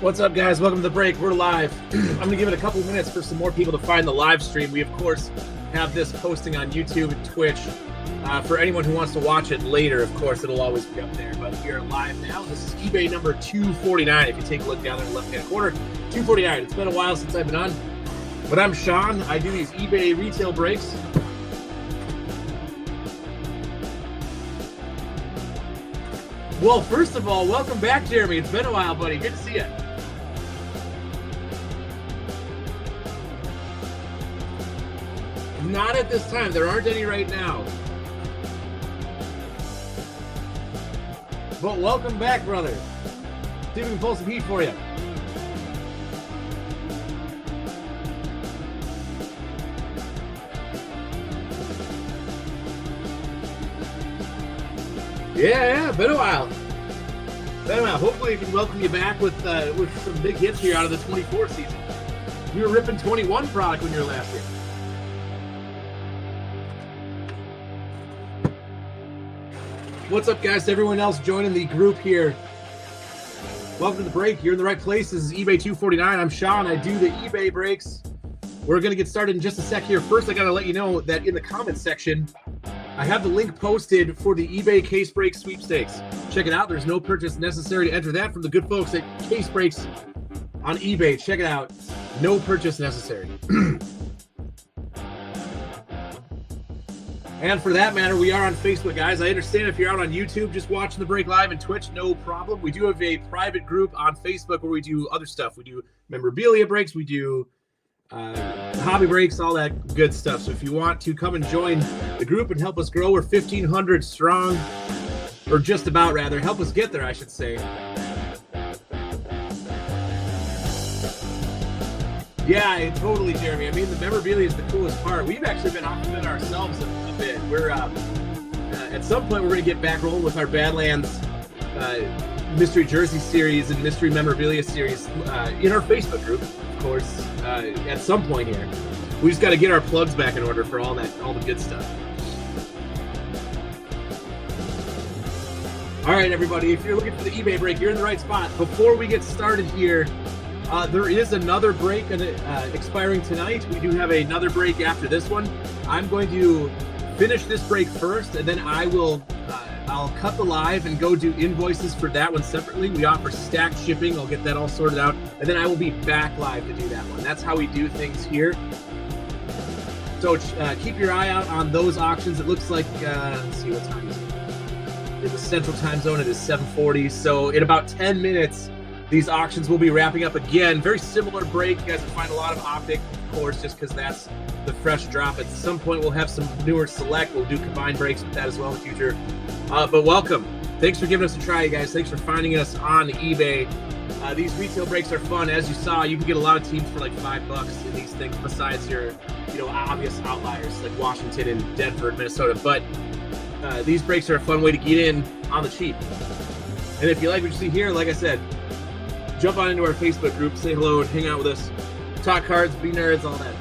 What's up, guys? Welcome to the break. We're live. I'm going to give it a couple minutes for some more people to find the live stream. We, of course, have this posting on YouTube and Twitch. For anyone who wants to watch it later, of course, it'll always be up there. But we are live now. This is eBay number 249. If you take a look down there in the left-hand corner, 249. It's been a while since I've been on. But I'm Sean. I do these eBay retail breaks. Well, first of all, welcome back, Jeremy. It's been a while, buddy. Good to see you. Not at this time. There aren't any right now. But welcome back, brother. See if we can pull some heat for you. Yeah, been a while. Hopefully, we can welcome you back with some big hits here out of the 24 season. You were ripping 21 product when you were last year. What's up, guys? To everyone else joining the group here, welcome to the break. You're in the right place. This is eBay 249. I'm Sean. I do the eBay breaks. We're going to get started in just a sec here. First, I got to let you know that in the comments section, I have the link posted for the eBay Case Break Sweepstakes. Check it out. There's no purchase necessary to enter that from the good folks at Case Breaks on eBay. Check it out. No purchase necessary. And for that matter, we are on Facebook, guys. I understand if you're out on YouTube just watching the break live and Twitch, no problem. We do have a private group on Facebook where we do other stuff. We do memorabilia breaks. We do hobby breaks, all that good stuff. So if you want to come and join the group and help us grow, we're 1,500 strong, or just about, rather. Help us get there, I should say. Yeah, totally, Jeremy. I mean, the memorabilia is the coolest part. We've actually been off of it ourselves a bit. We're at some point we're going to get back rolling with our Badlands mystery jersey series and mystery memorabilia series in our Facebook group, of course. At some point here, we just got to get our plugs back in order for all the good stuff. All right, everybody, if you're looking for the eBay break, you're in the right spot. Before we get started here, there is another break expiring tonight. We do have another break after this one. I'm going to finish this break first, and then I'll cut the live and go do invoices for that one separately. We offer stacked shipping. I'll get that all sorted out, and then I will be back live to do that one. That's how we do things here. So keep your eye out on those auctions. It looks like, let's see what time is it. In the Central Time Zone, it is 7:40. So in about 10 minutes, these auctions will be wrapping up again. Very similar break. You guys will find a lot of optic, of course, just because that's the fresh drop. At some point, we'll have some newer select. We'll do combined breaks with that as well in the future. But welcome. Thanks for giving us a try, you guys. Thanks for finding us on eBay. These retail breaks are fun. As you saw, you can get a lot of teams for like $5 in these things, besides your, obvious outliers like Washington and Denver, Minnesota. But these breaks are a fun way to get in on the cheap. And if you like what you see here, like I said, jump on into our Facebook group, say hello, and hang out with us. Talk cards, be nerds, all that.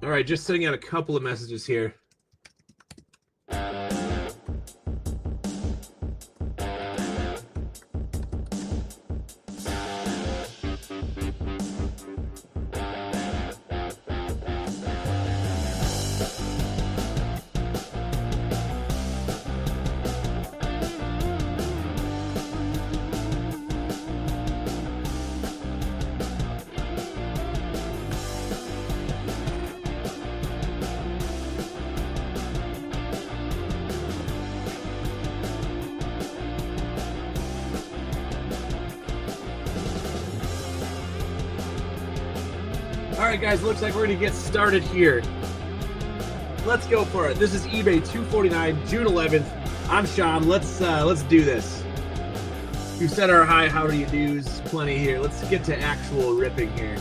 All right, just sending out a couple of messages here. right, guys, looks like we're gonna get started here. Let's go for it. This is eBay 249, June 11th. I'm Sean. Let's do this. We've set our how do you do's plenty here. Let's get to actual ripping here.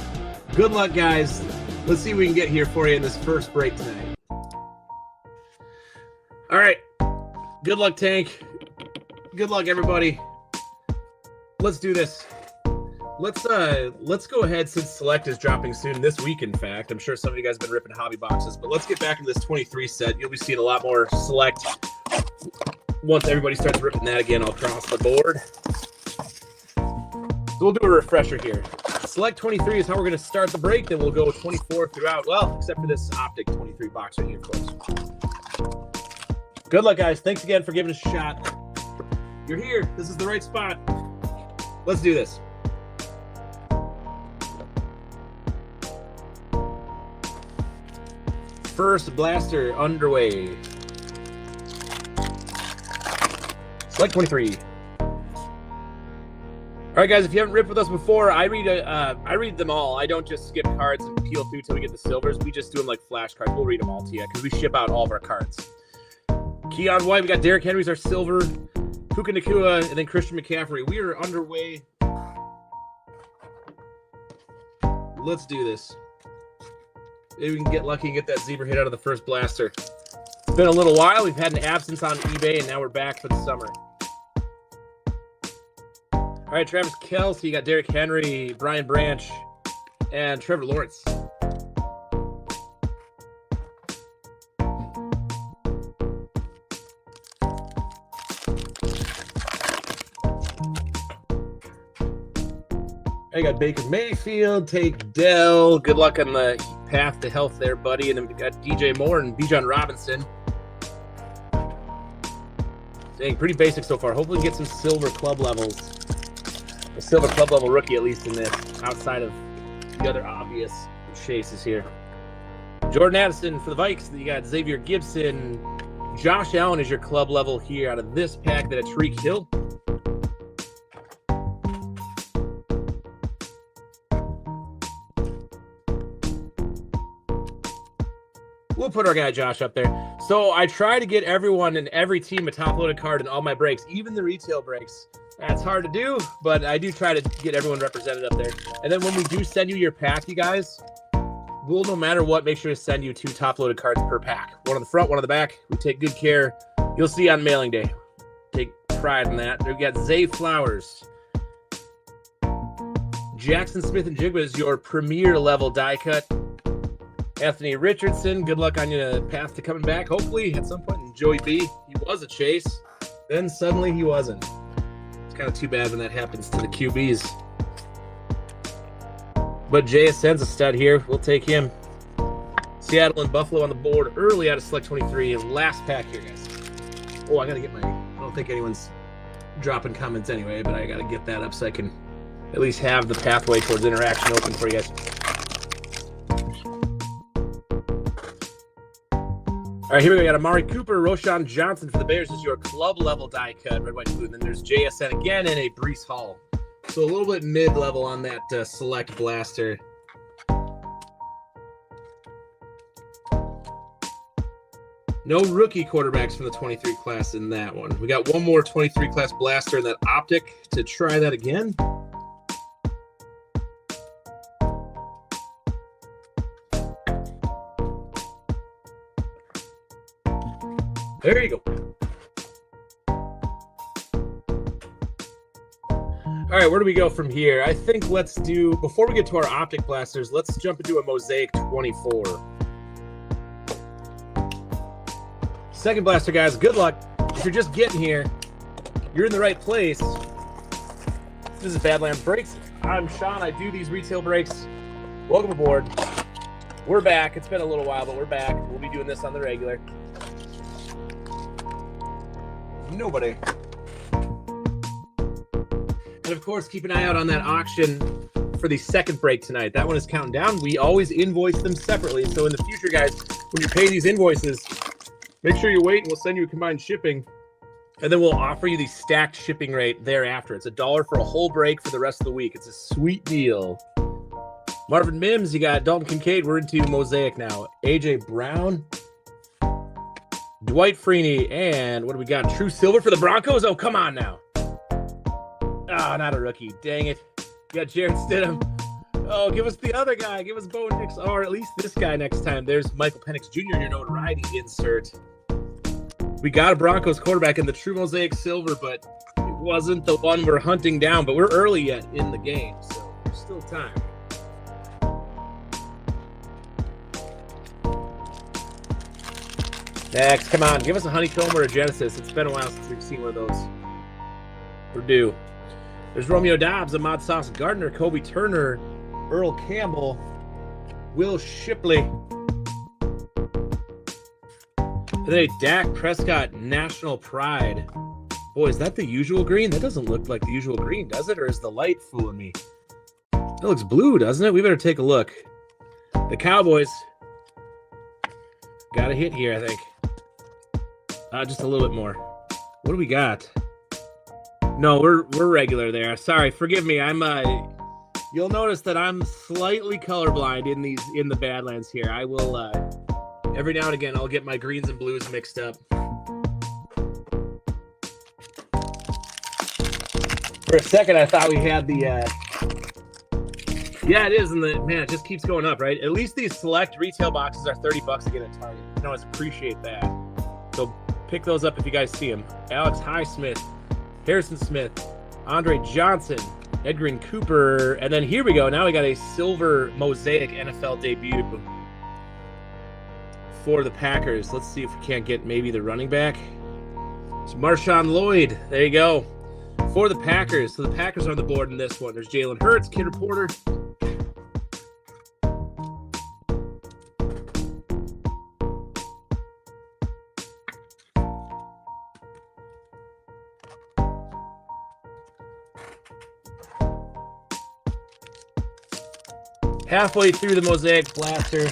Good luck, guys. Let's see what we can get here for you in this first break tonight. All right. Good luck, Tank. Good luck, everybody. Let's do this. Let's go ahead, since Select is dropping soon this week. In fact, I'm sure some of you guys have been ripping hobby boxes, but let's get back into this 23 set. You'll be seeing a lot more Select once everybody starts ripping that again across the board. So we'll do a refresher here. Select 23 is how we're going to start the break. Then we'll go 24 throughout. Well, except for this Optic 23 box right here, of course. Good luck, guys. Thanks again for giving us a shot. You're here. This is the right spot. Let's do this. First blaster underway. Select 23. All right, guys, if you haven't ripped with us before, I read them all. I don't just skip cards and peel through till we get the silvers. We just do them like flashcards. We'll read them all to you because we ship out all of our cards. Keon White, we got Derrick Henry's our silver, Puka Nacua, and then Christian McCaffrey. We are underway. Let's do this. Maybe we can get lucky and get that zebra hit out of the first blaster. It's been a little while. We've had an absence on eBay, and now we're back for the summer. All right, Travis Kelce, you got Derrick Henry, Brian Branch, and Trevor Lawrence. I got Baker Mayfield, take Dell. Good luck on the path to health there, buddy. And then we got DJ Moore and Bijan Robinson. Dang, pretty basic so far. Hopefully we get some silver club levels. A silver club level rookie, at least in this, outside of the other obvious chases here. Jordan Addison for the Vikes. You got Xavier Gibson. Josh Allen is your club level here out of this pack. That a Tyreek Hill. We'll put our guy Josh up there. So I try to get everyone in every team a top-loaded card in all my breaks, even the retail breaks. That's hard to do, but I do try to get everyone represented up there. And then when we do send you your pack, you guys, we'll, no matter what, make sure to send you 2 top-loaded cards per pack. One on the front, one on the back. We take good care. You'll see on mailing day. Take pride in that. We've got Zay Flowers. Jackson Smith and Jigba is your premier level die cut. Anthony Richardson, good luck on your path to coming back. Hopefully, at some point, in Joey B, he was a chase. Then suddenly he wasn't. It's kind of too bad when that happens to the QBs. But JSN's a stud here. We'll take him. Seattle and Buffalo on the board early out of Select 23. Last pack here, guys. Oh, I got to get my... I don't think anyone's dropping comments anyway, but I got to get that up so I can at least have the pathway towards interaction open for you guys. All right, here we got Amari Cooper, Roshan Johnson for the Bears is your club level die cut, red, white, blue. And then there's JSN again and a Breece Hall. So a little bit mid-level on that select blaster. No rookie quarterbacks from the 23 class in that one. We got one more 23 class blaster in that Optic to try that again. There you go. All right, where do we go from here? I think let's do, before we get to our Optic blasters, let's jump into a Mosaic 24. Second blaster, guys, good luck. If you're just getting here, you're in the right place. This is Badlands Breaks. I'm Sean. I do these retail breaks. Welcome aboard. We're back. It's been a little while, but we're back. We'll be doing this on the regular. Nobody. And of course, keep an eye out on that auction for the second break tonight. That one is counting down. We always invoice them separately. So in the future, guys, when you pay these invoices, make sure you wait and we'll send you a combined shipping. And then we'll offer you the stacked shipping rate thereafter. It's $1 for a whole break for the rest of the week. It's a sweet deal. Marvin Mims, you got Dalton Kincaid. We're into Mosaic now. AJ Brown, Dwight Freeney, and what do we got? True Silver for the Broncos? Oh, come on now. Ah, not a rookie. Dang it. You got Jared Stidham. Oh, give us the other guy. Give us Bo Nix, or at least this guy next time. There's Michael Penix Jr. in your notoriety insert. We got a Broncos quarterback in the True Mosaic Silver, but it wasn't the one we're hunting down. But we're early yet in the game, so there's still time. Next, come on. Give us a Honeycomb or a Genesis. It's been a while since we've seen one of those. We're due. There's Romeo Dobbs, Ahmad Sauce Gardner, Kobe Turner, Earl Campbell, Will Shipley. And then a Dak Prescott National Pride. Boy, is that the usual green? That doesn't look like the usual green, does it? Or is the light fooling me? That looks blue, doesn't it? We better take a look. The Cowboys got a hit here, I think. Just a little bit more. What do we got? No, we're regular there. Sorry, forgive me. I'm you'll notice that I'm slightly colorblind in the Badlands here. I will every now and again I'll get my greens and blues mixed up. For a second I thought we had the yeah, it is, and man, it just keeps going up, right? At least these select retail boxes are $30 again at Target. I always appreciate that. So pick those up if you guys see them. Alex Highsmith, Harrison Smith, Andre Johnson, Edgrin Cooper, and then here we go. Now we got a silver Mosaic NFL debut for the Packers. Let's see if we can't get maybe the running back. It's Marshawn Lloyd. There you go. For the Packers. So the Packers are on the board in this one. There's Jalen Hurts, Kid Reporter. Halfway through the Mosaic Blaster.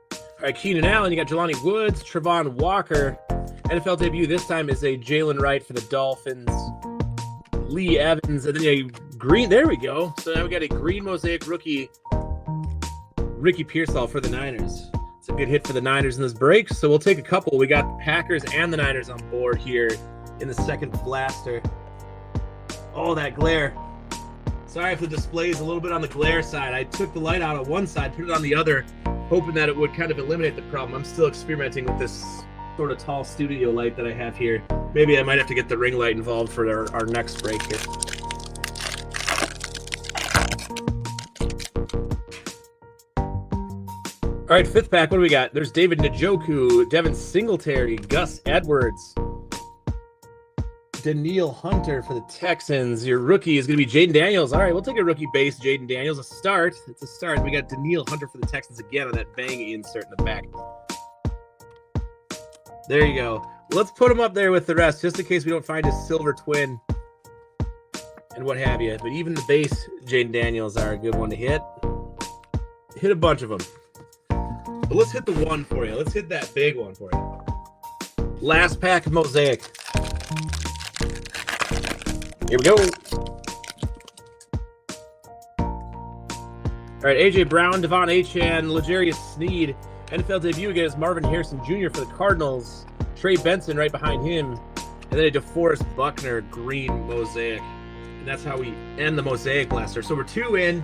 All right, Keenan Allen, you got Jelani Woods, Trevon Walker. NFL debut this time is a Jalen Wright for the Dolphins. Lee Evans, and then a green. There we go. So now we got a green Mosaic rookie, Ricky Pearsall for the Niners. It's a good hit for the Niners in this break. So we'll take a couple. We got the Packers and the Niners on board here in the second Blaster. Oh, that glare. Sorry if the display is a little bit on the glare side. I took the light out on one side, put it on the other, hoping that it would kind of eliminate the problem. I'm still experimenting with this sort of tall studio light that I have here. Maybe I might have to get the ring light involved for our next break here. All right, fifth pack, what do we got? There's David Njoku, Devin Singletary, Gus Edwards, Daniil Hunter for the Texans. Your rookie is going to be Jaden Daniels. All right, we'll take a rookie base, Jaden Daniels. A start. It's a start. We got Daniil Hunter for the Texans again on that bang insert in the back. There you go. Let's put him up there with the rest, just in case we don't find his silver twin and what have you. But even the base Jaden Daniels are a good one to hit. Hit a bunch of them. But let's hit the one for you. Let's hit that big one for you. Last pack of Mosaic. Here we go. All right, AJ Brown, Devon Achane, L'Jarius Sneed. NFL debut again is Marvin Harrison Jr. for the Cardinals. Trey Benson right behind him. And then a DeForest Buckner green Mosaic. And that's how we end the Mosaic Blaster. So we're two in.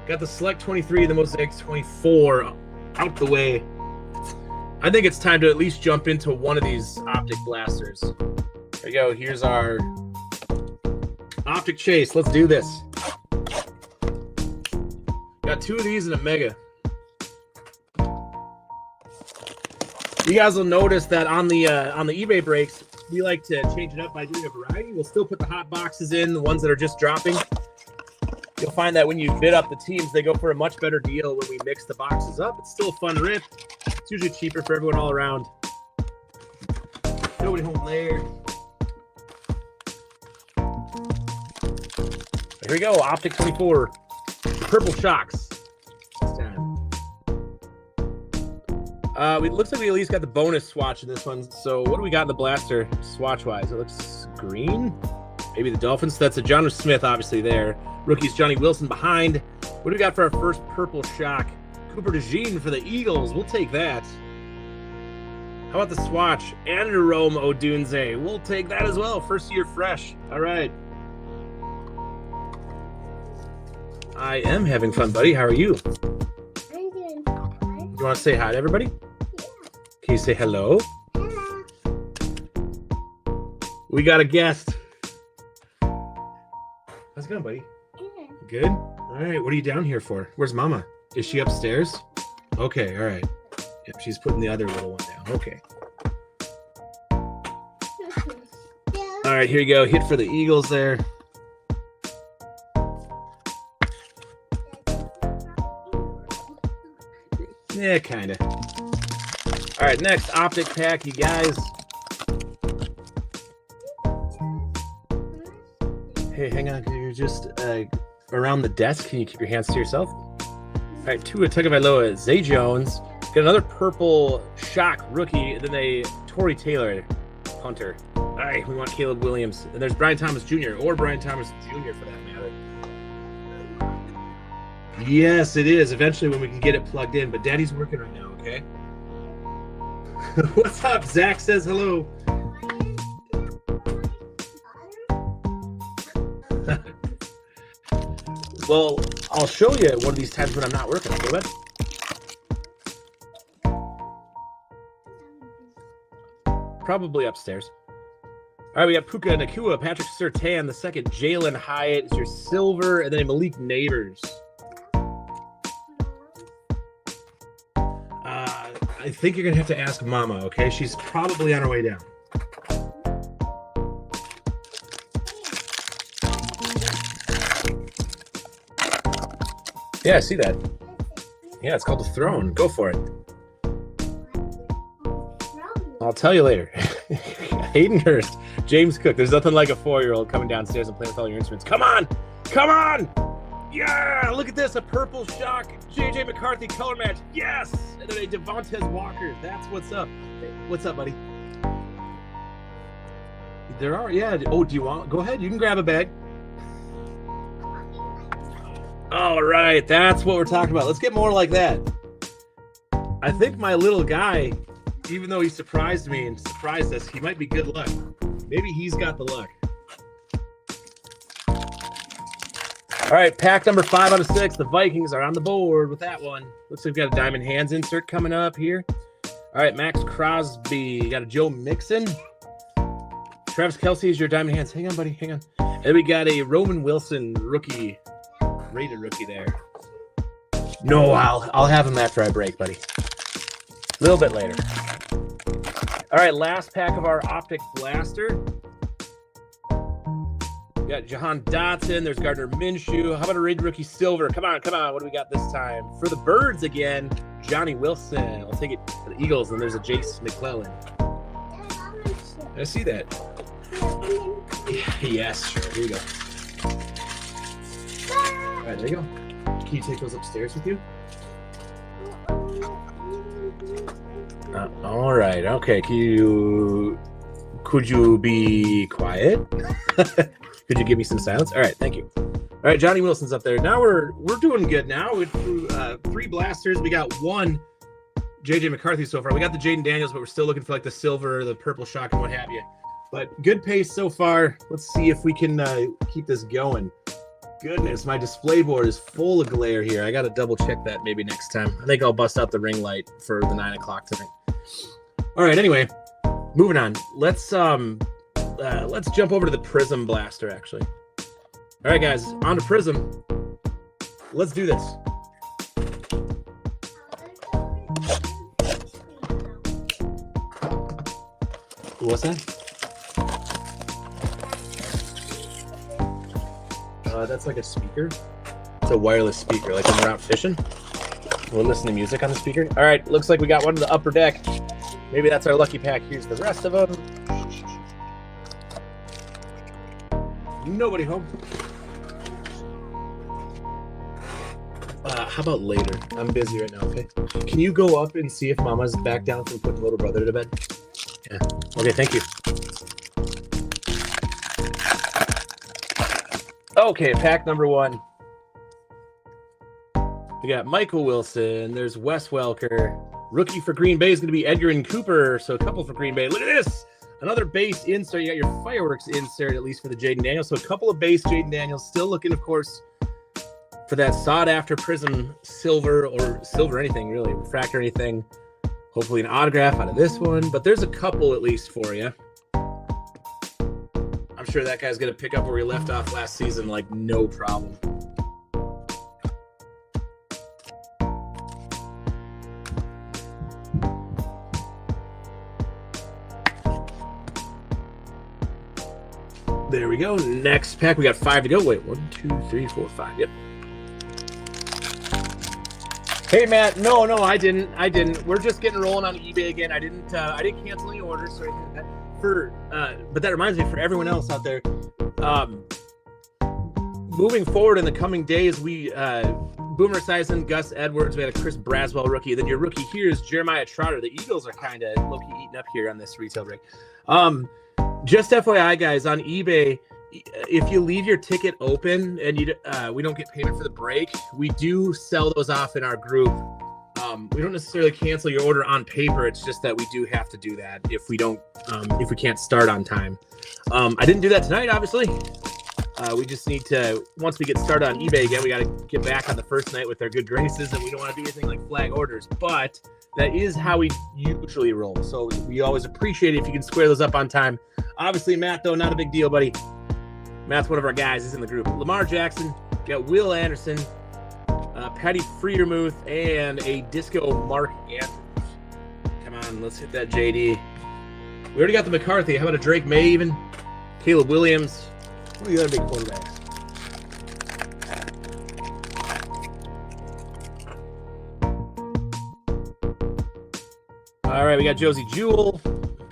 Got the Select 23, the Mosaic 24 out the way. I think it's time to at least jump into one of these Optic Blasters. There you go. Here's our Optic Chase. Let's do this. Got two of these in a Mega. You guys will notice that on the eBay breaks, we like to change it up by doing a variety. We'll still put the hot boxes in, the ones that are just dropping. You'll find that when you bid up the teams, they go for a much better deal when we mix the boxes up. It's still a fun rip. It's usually cheaper for everyone all around. Nobody home there. Here we go, Optic 24. Purple Shocks. This time. It looks like we at least got the bonus swatch in this one. So what do we got in the blaster swatch-wise? It looks green. Maybe the Dolphins. That's a John Smith, obviously, there. Rookies, Johnny Wilson behind. What do we got for our first purple shock? Cooper DeJean for the Eagles. We'll take that. How about the swatch? Anderome Odunze. We'll take that as well. First year fresh. All right. I am having fun, buddy. How are you? I'm doing fine. You want to say hi to everybody? Yeah. Can you say hello? Hello. We got a guest. How's it going, buddy? Good. Good? All right. What are you down here for? Where's Mama? Is she upstairs? Okay. All right. Yep, she's putting the other little one down. Okay. All right. Here you go. Hit for the Eagles there. Yeah, kind of. All right, next optic pack, you guys. Hey, hang on. You're just around the desk. Can you keep your hands to yourself? All right, Tua Tagovailoa, Zay Jones. Got another purple shock rookie, and then a Torrey Taylor punter. All right, we want Caleb Williams. And there's Brian Thomas Jr. or Brian Thomas Jr. for that matter. Yes, it is. Eventually when we can get it plugged in, but Daddy's working right now, okay? What's up? Zach says hello. Well, I'll show you one of these times when I'm not working, okay, bud? Probably upstairs. All right, we got Puka Nacua, Patrick Surtain, the second Jalen Hyatt is your silver, and then Malik Neighbors. I think you're gonna have to ask Mama, okay? She's probably on her way down. Yeah, I see that. Yeah, it's called the Throne. Go for it. I'll tell you later. Hayden Hurst, James Cook. There's nothing like a 4-year-old coming downstairs and playing with all your instruments. Come on! Come on! Yeah! Look at this. A purple shock. JJ McCarthy color match. Yes! And then a Devontae Walker. That's what's up. Hey, what's up, buddy? There are, yeah. Oh, do you want? Go ahead. You can grab a bag. All right. That's what we're talking about. Let's get more like that. I think my little guy, even though he surprised me and surprised us, he might be good luck. Maybe he's got the luck. All right, pack number 5 out of 6. The Vikings are on the board with that one. Looks like we've got a Diamond Hands insert coming up here. All right, Max Crosby. You got a Joe Mixon. Travis Kelce is your Diamond Hands. Hang on, buddy. Hang on. And then we got a Roman Wilson rookie. Rated rookie there. No, I'll have him after I break, buddy. A little bit later. All right, last pack of our Optic Blaster. We got Jahan Dotson. There's Gardner Minshew. How about a rated rookie silver? Come on, come on. What do we got this time? For the Birds again, Johnny Wilson. I'll take it for the Eagles. And there's a Jace McClellan. I see that. Yes, sure. Here you go. All right, there you go. Can you take those upstairs with you? All right. Okay. Could you be quiet? Could you give me some silence? All right. Thank you. All right. Johnny Wilson's up there. Now we're doing good now. We threw 3 blasters. We got 1 JJ McCarthy so far. We got the Jaden Daniels, but we're still looking for like the silver, the purple shock, and what have you. But good pace so far. Let's see if we can keep this going. Goodness, my display board is full of glare here. I got to double check that maybe next time. I think I'll bust out the ring light for the 9 o'clock tonight. All right, anyway, moving on. Let's jump over to the Prism Blaster, actually. All right, guys, on to Prism. Let's do this. What's that? That's like a speaker. It's a wireless speaker, like when we're out fishing. We'll listen to music on the speaker. All right, looks like we got one in the upper deck. Maybe that's our lucky pack. Here's the rest of them. Nobody home. How about later? I'm busy right now, okay? Can you go up and see if Mama's back down from putting little brother to bed? Yeah. Okay, thank you. Okay, pack number 1. We got Michael Wilson. There's Wes Welker. Rookie for Green Bay is going to be Edgar and Cooper. So a couple for Green Bay. Look at this. Another base insert. You got your fireworks insert, at least for the Jaden Daniels. So a couple of base Jaden Daniels. Still looking, of course, for that sought-after Prism silver or silver anything, really. Refractor anything. Hopefully an autograph out of this one. But there's a couple at least for you. I'm sure that guy's going to pick up where he left off last season like no problem. There we go. Next pack. We got 5 to go. Wait, 1, 2, 3, 4, 5. Yep. Hey Matt, no, I didn't. We're just getting rolling on eBay again. I didn't cancel any orders or anything like that. But that reminds me, for everyone else out there, moving forward in the coming days, we Boomer Esiason, Gus Edwards, we had a Chris Braswell rookie. Then your rookie here is Jeremiah Trotter. The Eagles are kind of low-key eating up here on this retail break. Just FYI, guys, on eBay, if you leave your ticket open and we don't get payment for the break, we do sell those off in our group. We don't necessarily cancel your order on paper. It's just that we do have to do that if we can't start on time. I didn't do that tonight, obviously. We just need to, once we get started on eBay again, we got to get back on the first night with their good graces, and we don't want to do anything like flag orders. But that is how we usually roll. So we always appreciate it if you can square those up on time. Obviously, Matt, though, not a big deal, buddy. Matt's one of our guys. He's in the group. Lamar Jackson, got Will Anderson, Patty Freiermuth, and a Disco Mark Andrews. Come on, let's hit that JD. We already got the McCarthy. How about a Drake May even? Caleb Williams. What are the other big quarterbacks? All right, we got Josie Jewell.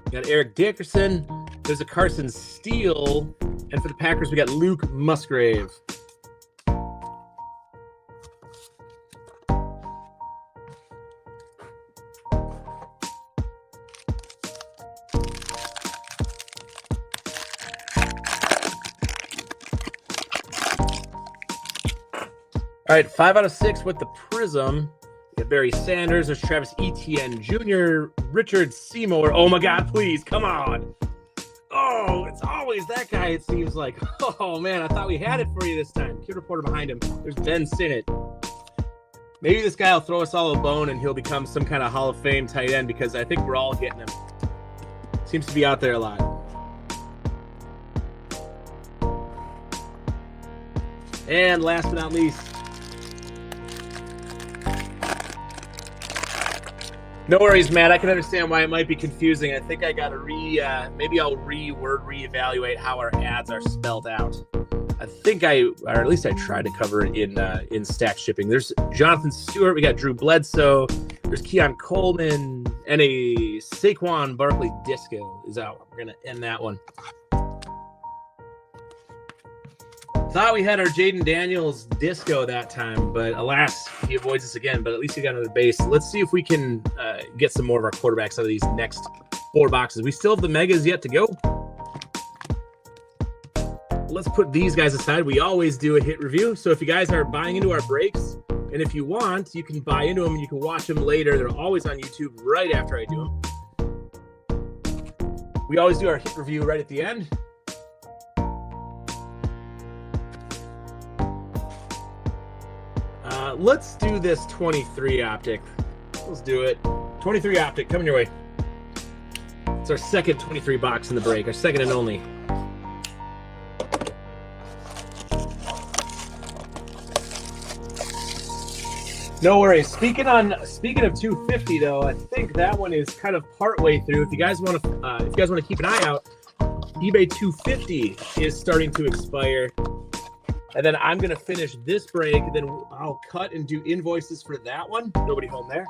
We got Eric Dickerson. There's a Carson Steele. And for the Packers, we got Luke Musgrave. All right, 5 out of 6 with the Prism. We got Barry Sanders. There's Travis Etienne Jr., Richard Seymour. Oh, my God, please, come on. Oh, it's always that guy, it seems like. Oh, man, I thought we had it for you this time. Kid reporter behind him. There's Ben Sinnott. Maybe this guy will throw us all a bone and he'll become some kind of Hall of Fame tight end because I think we're all getting him. Seems to be out there a lot. And last but not least, no worries, Matt. I can understand why it might be confusing. I think I got to maybe I'll reevaluate how our ads are spelled out. I think or at least I tried to cover it in stack shipping. There's Jonathan Stewart. We got Drew Bledsoe. There's Keon Coleman and a Saquon Barkley Disco is out. We're going to end that one. Thought we had our Jaden Daniels Disco that time, but alas, he avoids us again. But at least he got another base. Let's see if we can get some more of our quarterbacks out of these next 4 boxes. We still have the megas yet to go. Let's put these guys aside. We always do a hit review. So if you guys are buying into our breaks, and if you want, you can buy into them and you can watch them later. They're always on YouTube right after I do them. We always do our hit review right at the end. Let's do this 23 optic. Let's do it. 23 optic, coming your way. It's our second 23 box in the break, our second and only. No worries. Speaking of 250 though, I think that one is kind of partway through. If you guys want to keep an eye out, eBay 250 is starting to expire. And then I'm going to finish this break, then I'll cut and do invoices for that one. Nobody home there.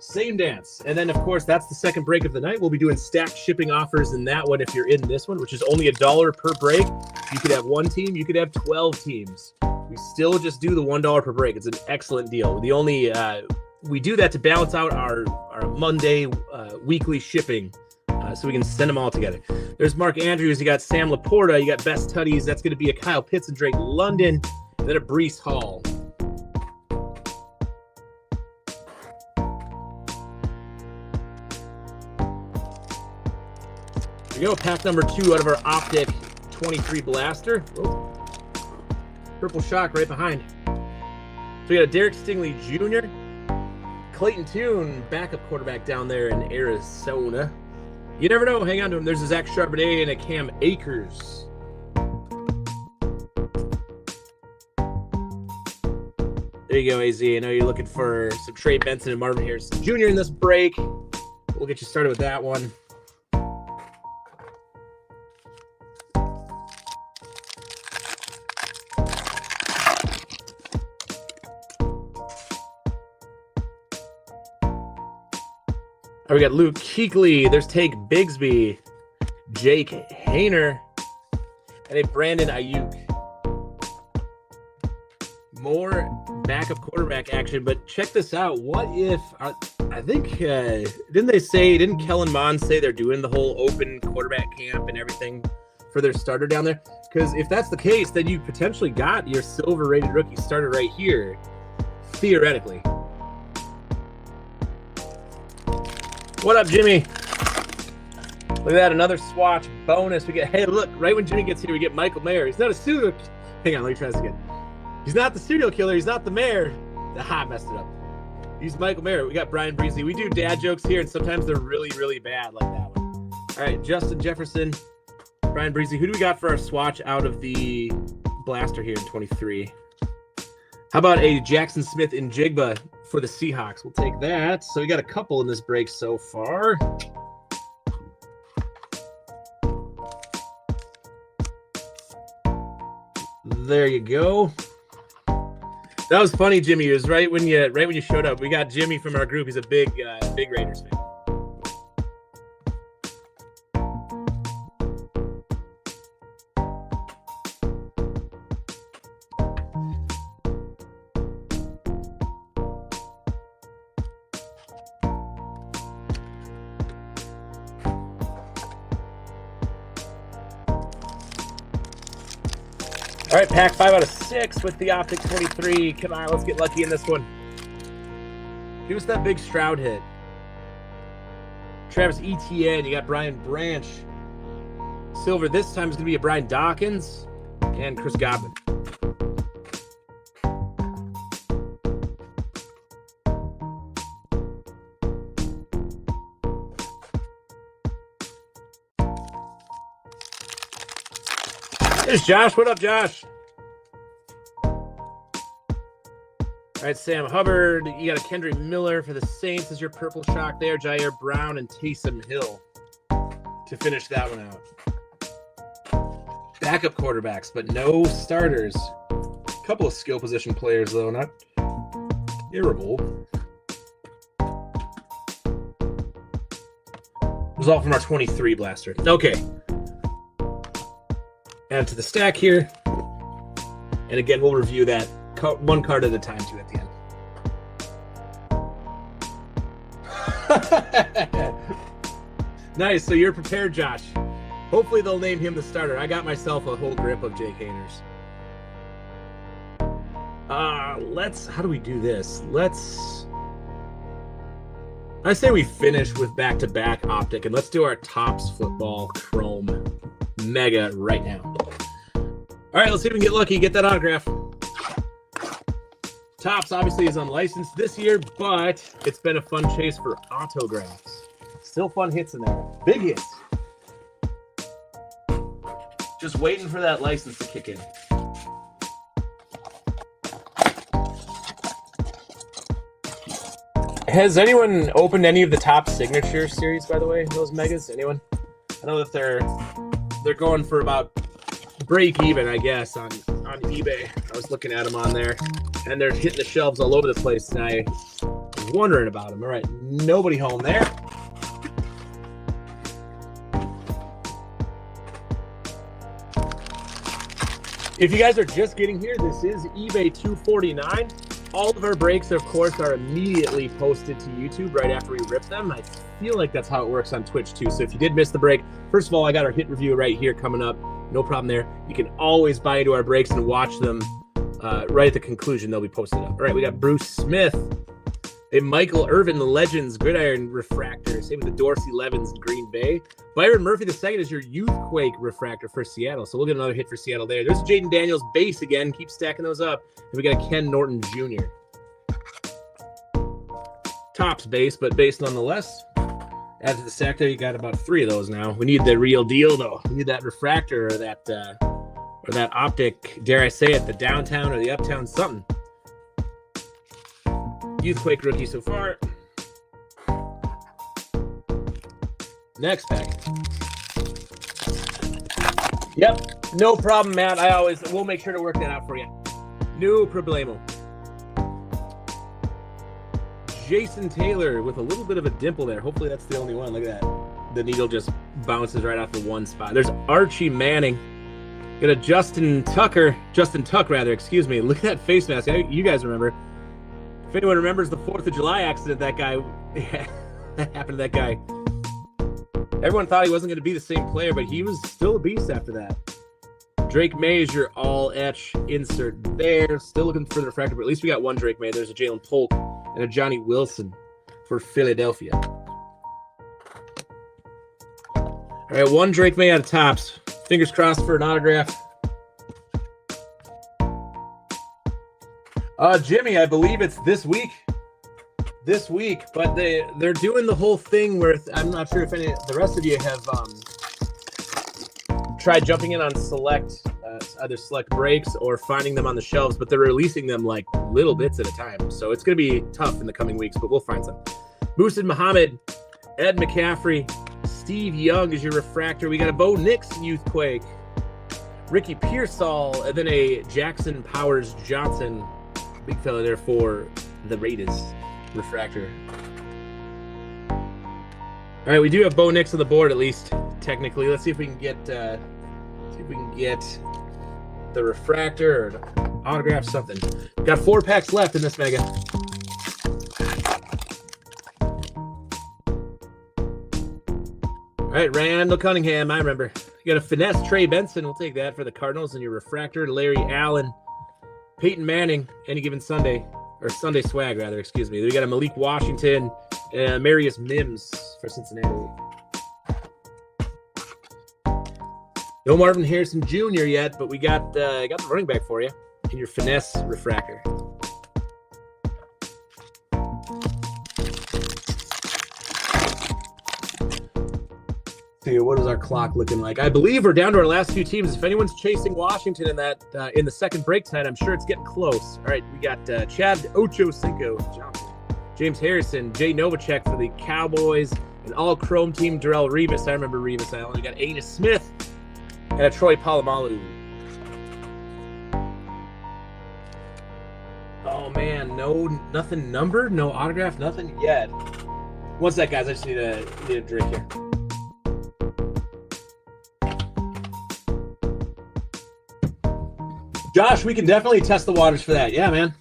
Same dance. And then, of course, that's the second break of the night. We'll be doing stacked shipping offers in that one if you're in this one, which is only $1 per break. You could have 1 team. You could have 12 teams. We still just do the $1 per break. It's an excellent deal. We do that to balance out our Monday weekly shipping. so we can send them all together. There's Mark Andrews. You got Sam Laporta. You got Best Tutties. That's going to be a Kyle Pitts and Drake London. And then a Breece Hall. Here we go. Pack number 2 out of our Optic 23 blaster. Oh. Purple Shock right behind. So we got a Derek Stingley Jr., Clayton Tune, backup quarterback down there in Arizona. You never know. Hang on to him. There's a Zach Charbonnet and a Cam Akers. There you go, AZ. I know you're looking for some Trey Benson and Marvin Harrison Jr. in this break. We'll get you started with that one. All right, we got Luke Kuechly. There's Take Bigsby, Jake Hayner, and a Brandon Ayuk. More backup quarterback action, but check this out. What if, I think, didn't Kellen Mond say they're doing the whole open quarterback camp and everything for their starter down there? Because if that's the case, then you potentially got your silver rated rookie starter right here, theoretically. What up, Jimmy? Look at that, another swatch bonus. We get, hey, look, right when Jimmy gets here, we get Michael Mayer. He's not a serial. Hang on, let me try this again. He's not the serial killer. He's not the mayor. I messed it up. He's Michael Mayer. We got Brian Breezy. We do dad jokes here, and sometimes they're really, really bad, like that one. All right, Justin Jefferson, Brian Breezy. Who do we got for our swatch out of the blaster here in 23? How about a Jackson Smith and Jigba for the Seahawks? We'll take that. So we got a couple in this break so far. There you go. That was funny, Jimmy. It was right when you showed up. We got Jimmy from our group. He's a big Raiders fan. All right, pack 5 out of 6 with the Optic 23. Come on, let's get lucky in this one. Give us that big Stroud hit. Travis Etienne, you got Brian Branch. Silver this time is going to be a Brian Dawkins and Chris Godwin. There's Josh. What up, Josh? All right, Sam Hubbard. You got a Kendrick Miller for the Saints as your purple shock there. Jair Brown and Taysom Hill to finish that one out. Backup quarterbacks, but no starters. A couple of skill position players, though. Not terrible. It was all from our 23 blaster. Okay. Add to the stack here. And again, we'll review that one card at a time, too, at the end. Nice. So you're prepared, Josh. Hopefully they'll name him the starter. I got myself a whole grip of Jake Hainers. How do we do this? I say we finish with back-to-back Optic, and let's do our Topps Football Chrome Mega right now. All right, let's see if we can get lucky, get that autograph. Topps obviously is unlicensed this year, but it's been a fun chase for autographs. Still fun hits in there. Big hits. Just waiting for that license to kick in. Has anyone opened any of the Topps Signature series, by the way, those megas? Anyone? I know that they're going for about break even, I guess, on eBay. I was looking at them on there, and they're hitting the shelves all over the place, and I was wondering about them. All right, nobody home there. If you guys are just getting here, this is eBay 249. All of our breaks, of course, are immediately posted to YouTube right after we rip them. I feel like that's how it works on Twitch, too. So if you did miss the break, first of all, I got our hit review right here coming up. No problem there. You can always buy into our breaks and watch them right at the conclusion. They'll be posted up. All right, we got Bruce Smith, a Michael Irvin Legends Gridiron Refractor. Same with the Dorsey Levins in Green Bay. Byron Murphy II is your Youthquake Refractor for Seattle. So we'll get another hit for Seattle there. There's Jaden Daniels base again. Keep stacking those up. And we got a Ken Norton Jr. Tops base, but base nonetheless. Add to the stack there, you got about 3 of those now. We need the real deal, though. We need that refractor or that optic, dare I say it, the downtown or the uptown something. Youthquake rookie so far. Next pack. Yep, no problem, Matt. We'll make sure to work that out for you. No problemo. Jason Taylor with a little bit of a dimple there. Hopefully that's the only one. Look at that. The needle just bounces right off the one spot. There's Archie Manning. Got a Justin Tuck, excuse me. Look at that face mask. You guys remember. If anyone remembers the 4th of July accident that happened to that guy. Everyone thought he wasn't going to be the same player, but he was still a beast after that. Drake May is your all etch insert there. Still looking for the refractor, but at least we got one Drake May. There's a Jalen Polk and a Johnny Wilson for Philadelphia. All right, one Drake May out of Topps. Fingers crossed for an autograph. Jimmy, I believe it's this week. But they're doing the whole thing where I'm not sure if any the rest of you have tried jumping in on either select breaks or finding them on the shelves, but they're releasing them like little bits at a time. So it's going to be tough in the coming weeks, but we'll find some. Boosted Muhammad, Ed McCaffrey, Steve Young is your refractor. We got a Bo Nix Youthquake, Ricky Pearsall, and then a Jackson Powers Johnson. Big fella there for the Raiders refractor. All right, we do have Bo Nix on the board at least technically. Let's see if we can get the refractor or autograph something. Got 4 packs left in this mega. All right, Randall Cunningham, I remember. You got a finesse Trey Benson. We'll take that for the Cardinals. And your refractor, Larry Allen, Peyton Manning, any given Sunday, or Sunday swag rather, excuse me. We got a Malik Washington, Marius Mims for Cincinnati. No Marvin Harrison Jr. yet, but we got the running back for you in your finesse refractor. See, what is our clock looking like? I believe we're down to our last 2 teams. If anyone's chasing Washington in that in the second break tonight, I'm sure it's getting close. All right, we got Chad Ochocinco Johnson, James Harrison, Jay Novacek for the Cowboys, an all-chrome team, Darrelle Revis. I remember Revis Allen. We got Aina Smith and a Troy Polamalu. Oh man, nothing numbered, no autograph, nothing yet. One sec, guys. I just need a drink here. Josh, we can definitely test the waters for that. Yeah, man.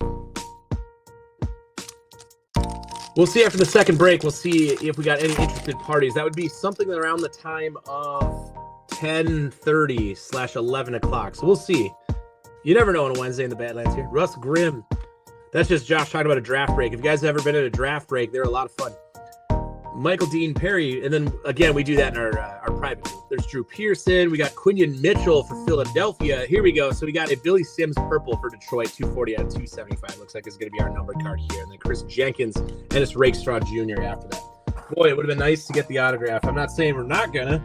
We'll see after the second break. We'll see if we got any interested parties. That would be something around the time of 10:30/11 o'clock. So we'll see. You never know on a Wednesday in the Badlands here. Russ Grimm. That's just Josh talking about a draft break. If you guys have ever been at a draft break, they're a lot of fun. Michael Dean Perry. And then, again, we do that in our private group. There's Drew Pearson. We got Quinion Mitchell for Philadelphia. Here we go. So we got a Billy Sims purple for Detroit, 240 out of 275. Looks like it's going to be our numbered card here. And then Chris Jenkins and it's Rakestraw Jr. after that. Boy, it would have been nice to get the autograph. I'm not saying we're not going to,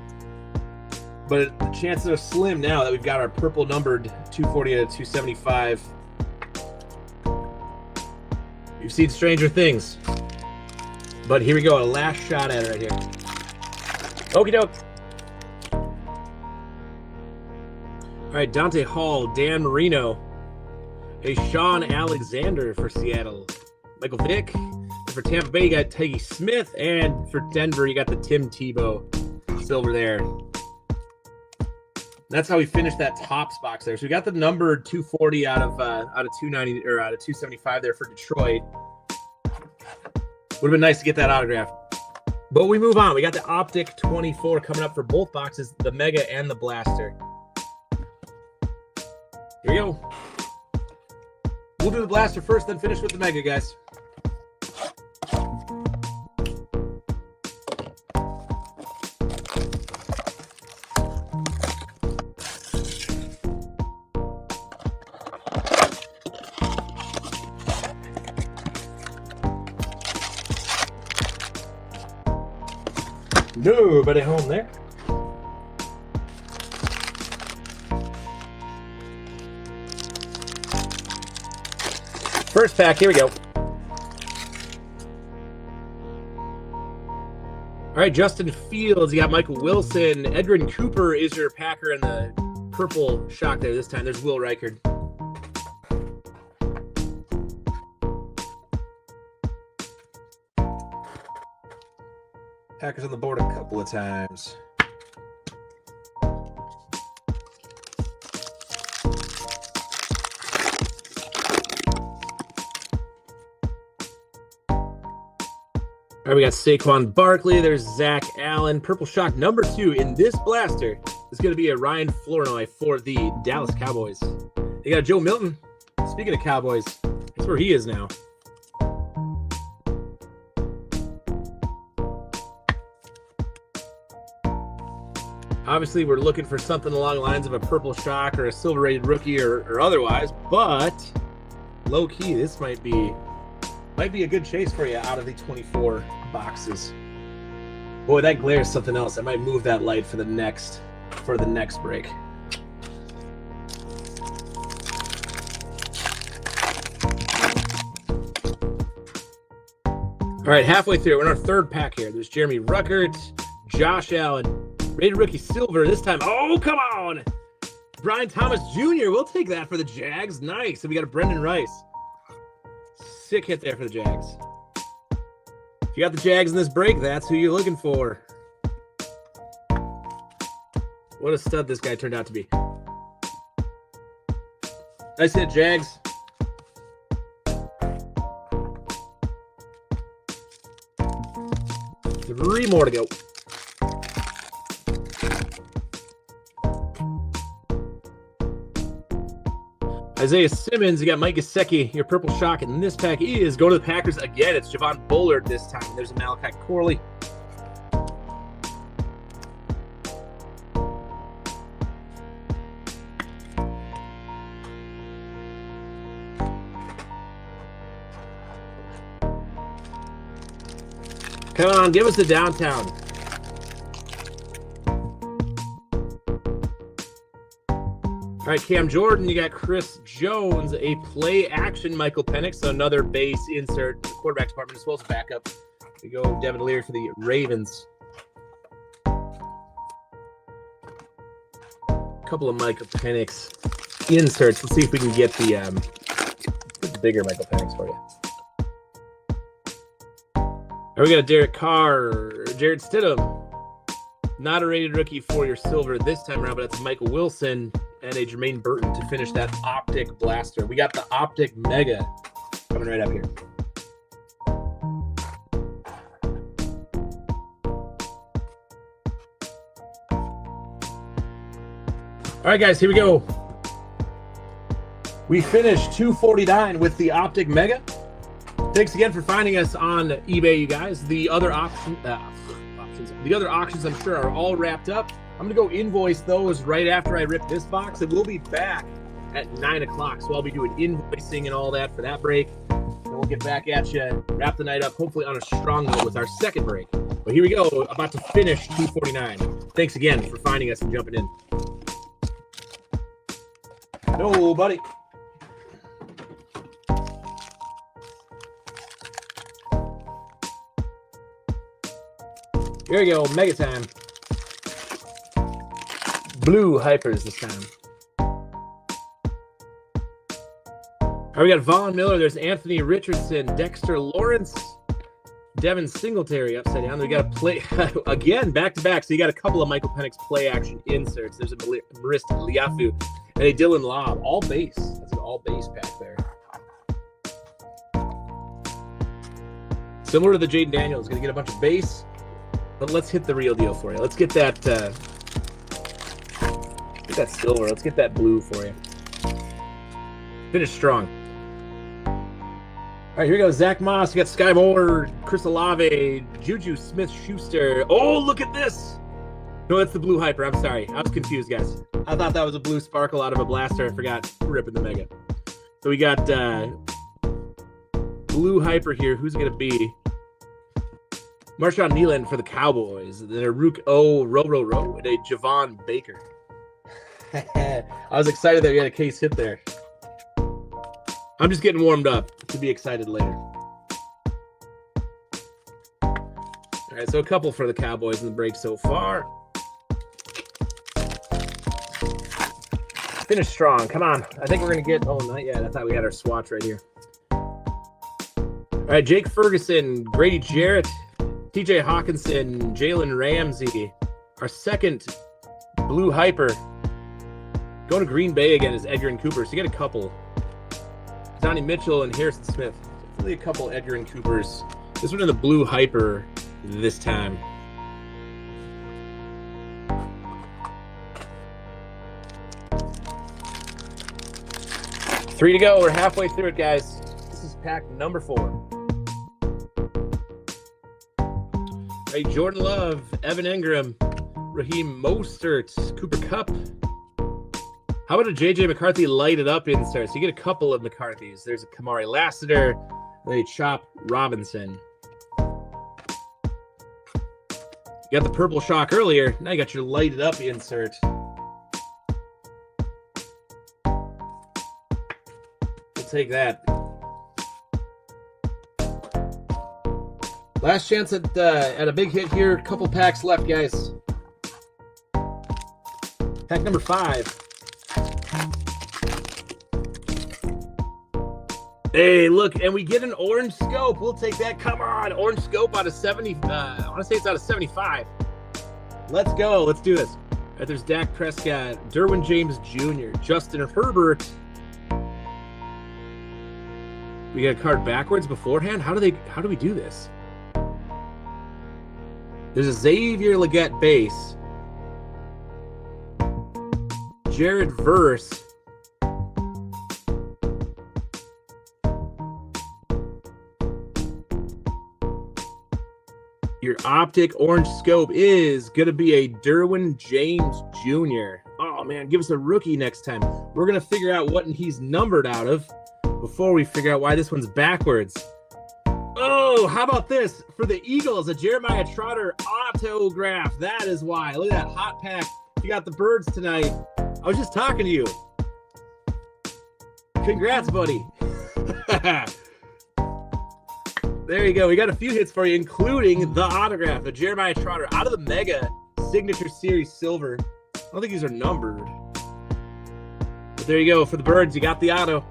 but the chances are slim now that we've got our purple numbered 240 out of 275. You've seen stranger things. But here we go, a last shot at it right here. Okie doke. All right, Dante Hall, Dan Marino, a Sean Alexander for Seattle, Michael Vick. For Tampa Bay, you got Teggy Smith, and for Denver, you got the Tim Tebow silver there. That's how we finished that tops box there. So we got the number 240 out of 290 or out of 275 there for Detroit. Would have been nice to get that autograph. But we move on. We got the Optic 24 coming up for both boxes, the Mega and the Blaster. Here we go. We'll do the Blaster first, then finish with the Mega, guys. Nobody home there. First pack, here we go. All right, Justin Fields, you got Michael Wilson. Edwin Cooper is your Packer in the purple shock there this time. There's Will Reichard. Packers on the board a couple of times. All right, we got Saquon Barkley. There's Zach Allen. Purple shock number 2 in this blaster is going to be a Ryan Flournoy for the Dallas Cowboys. They got Joe Milton. Speaking of Cowboys, that's where he is now. Obviously, we're looking for something along the lines of a purple shock or a silver rated rookie or otherwise, but low key, this might be a good chase for you out of the 24 boxes. Boy, that glare is something else. I might move that light for the next break. All right, halfway through, we're in our third pack here. There's Jeremy Ruckert, Josh Allen. Rated rookie silver this time. Oh, come on. Brian Thomas Jr. We'll take that for the Jags. Nice. And we got a Brendan Rice. Sick hit there for the Jags. If you got the Jags in this break, that's who you're looking for. What a stud this guy turned out to be. Nice hit, Jags. Three more to go. Isaiah Simmons, you got Mike Gesicki. Your purple shock in this pack is go to the Packers again. It's Javon Bullard this time. There's a Malachi Corley. Come on, give us the downtown. All right, Cam Jordan, you got Chris Jones, a play action Michael Penix, so another base insert in the quarterback department as well as backup. We go Devin Leary for the Ravens. A couple of Michael Penix inserts. Let's see if we can get the bigger Michael Penix for you. All right, we got a Derek Carr, Jared Stidham. Not a rated rookie for your silver this time around, but that's Michael Wilson and a Jermaine Burton to finish that Optic Blaster. We got the Optic Mega coming right up here. All right, guys, here we go. We finished 249 with the Optic Mega. Thanks again for finding us on eBay, you guys. The other auctions I'm sure are all wrapped up. I'm going to go invoice those right after I rip this box, and we'll be back at 9 o'clock. So I'll be doing invoicing and all that for that break. And we'll get back at you, wrap the night up, hopefully on a strong note with our second break. But here we go, about to finish 249. Thanks again for finding us and jumping in. No, buddy. Here we go, Mega time. Blue Hypers this time. All right, we got Vaughn Miller. There's Anthony Richardson, Dexter Lawrence, Devin Singletary upside down. We got a play again, back to back. So you got a couple of Michael Penix play action inserts. There's a Marist Liafu and a Dylan Lobb, all base. That's an all base pack there. Similar to the Jaden Daniels, gonna get a bunch of base, but let's hit the real deal for you. Let's get that silver. Let's get that blue for you. Finish strong. All right, here we go. Zach Moss. We got Sky Moore, Chris Olave, Juju Smith-Schuster. Oh, look at this. No, that's the blue hyper. I'm sorry. I was confused, guys. I thought that was a blue sparkle out of a blaster. I forgot. Ripping the mega. So we got blue hyper here. Who's it going to be? Marshawn Neeland for the Cowboys. Then a Rook O, Row, and a Javon Baker. I was excited that we had a case hit there. I'm just getting warmed up to be excited later. All right, so a couple for the Cowboys in the break so far. Finish strong. Come on. I think we're going to get... Oh, not yet. I thought we had our swatch right here. All right, Jake Ferguson, Grady Jarrett, TJ Hawkinson, Jalen Ramsey. Our second blue hyper. Going to Green Bay again is Edgar and Cooper. So you get a couple. Donnie Mitchell and Harrison Smith. Hopefully a couple Edgar and Coopers. This one in the blue hyper this time. Three to go. We're halfway through it, guys. This is pack number 4. All right, Jordan Love, Evan Engram, Raheem Mostert, Cooper Kupp. How about a J.J. McCarthy lighted up insert? So you get a couple of McCarthys. There's a Kamari Lassiter, and a Chop Robinson. You got the purple shock earlier. Now you got your lighted up insert. We'll take that. Last chance at a big hit here. A couple packs left, guys. Pack number 5. Hey, look, and we get an orange scope. We'll take that. Come on, orange scope out of 70. I want to say it's out of 75. Let's go. Let's do this. All right, there's Dak Prescott, Derwin James Jr., Justin Herbert. We got a card backwards beforehand. How do we do this? There's a Xavier Legette base. Jared Verse. Your optic orange scope is going to be a Derwin James Jr. Oh, man, give us a rookie next time. We're going to figure out what he's numbered out of before we figure out why this one's backwards. Oh, how about this? For the Eagles, a Jeremiah Trotter autograph. That is why. Look at that hot pack. You got the birds tonight. I was just talking to you. Congrats, buddy. There you go. We got a few hits for you, including the autograph of Jeremiah Trotter out of the Mega Signature Series Silver. I don't think these are numbered. But there you go. For the birds, you got the auto.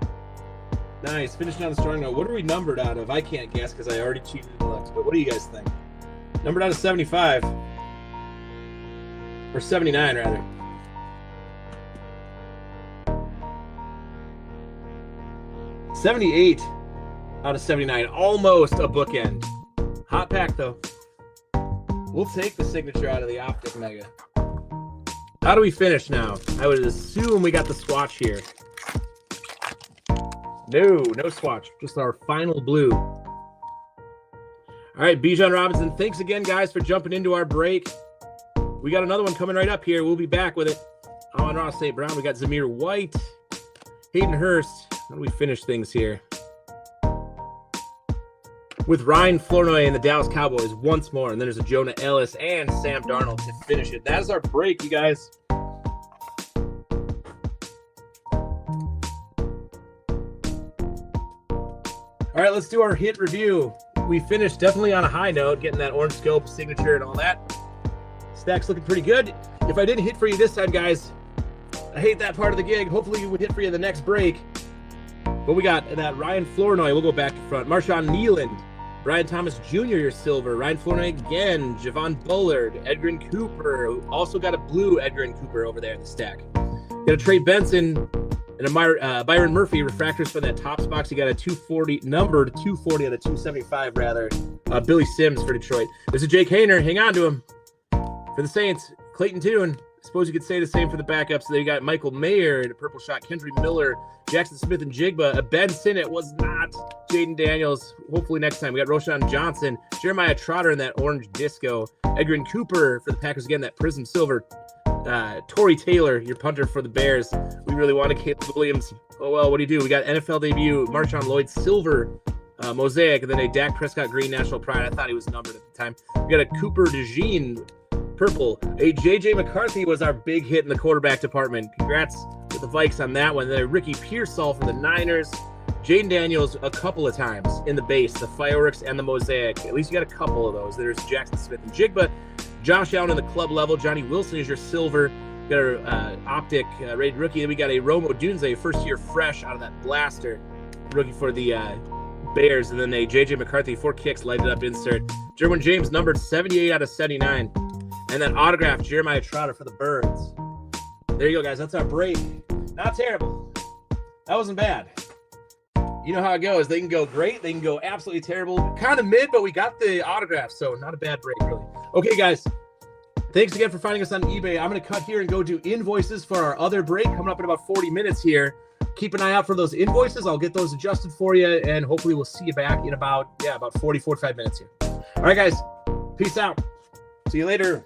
Nice. Finishing on the strong note. What are we numbered out of? I can't guess because I already cheated in the left. But what do you guys think? Numbered out of 75. Or 79, rather. $78 out of 79. Almost a bookend. Hot pack, though. We'll take the signature out of the Optic Mega. How do we finish now? I would assume we got the swatch here. No swatch. Just our final blue. All right, Bijan Robinson. Thanks again, guys, for jumping into our break. We got another one coming right up here. We'll be back with it. On Ross St. Brown, we got Zamir White, Hayden Hurst. How do we finish things here? With Ryan Flournoy and the Dallas Cowboys once more. And then there's a Jonah Ellis and Sam Darnold to finish it. That is our break, you guys. All right, let's do our hit review. We finished definitely on a high note, getting that orange scope signature and all that. Stack's looking pretty good. If I didn't hit for you this time, guys, I hate that part of the gig. Hopefully we would hit for you the next break. But we got that Ryan Flournoy. We'll go back to front. Marshawn Neeland, Brian Thomas Jr., your silver. Ryan Flournoy again. Javon Bullard. Edgren Cooper. Also got a blue Edgren Cooper over there in the stack. Got a Trey Benson and a Byron Murphy refractors from that Topps box. You got a 240, numbered 240 out of 275 rather. Billy Sims for Detroit. There's a Jake Hayner. Hang on to him. For the Saints, Clayton Tune. I suppose you could say the same for the backups. So they got Michael Mayer in a purple shot, Kendry Miller, Jackson Smith and Jigba. A Ben Sinnott was not Jaden Daniels. Hopefully next time. We got Roshan Johnson, Jeremiah Trotter in that orange disco. Edgren Cooper for the Packers again, that Prism Silver. Torrey Taylor, your punter for the Bears. We really wanted Caleb Williams. Oh well, what do you do? We got NFL debut, Marshawn Lloyd Silver, Mosaic, and then a Dak Prescott Green National Pride. I thought he was numbered at the time. We got a Cooper DeJean purple. A JJ McCarthy was our big hit in the quarterback department. Congrats to the Vikes on that one. Then Ricky Pearsall from the Niners. Jaden Daniels a couple of times in the base, the fireworks and the Mosaic. At least you got a couple of those. There's Jackson Smith and Jigba. Josh Allen in the club level. Johnny Wilson is your silver. We got our optic rated rookie. Then we got a Rome Odunze, first year fresh out of that blaster rookie for the Bears. And then a JJ McCarthy, 4 kicks, lighted up insert. Derwin James numbered 78 out of 79. And then autographed Jeremiah Trotter for the Birds. There you go, guys. That's our break. Not terrible. That wasn't bad. You know how it goes. They can go great. They can go absolutely terrible. Kind of mid, but we got the autograph, so not a bad break, really. Okay, guys. Thanks again for finding us on eBay. I'm going to cut here and go do invoices for our other break coming up in about 40 minutes here. Keep an eye out for those invoices. I'll get those adjusted for you, and hopefully we'll see you back in about 40, 45 minutes here. All right, guys. Peace out. See you later.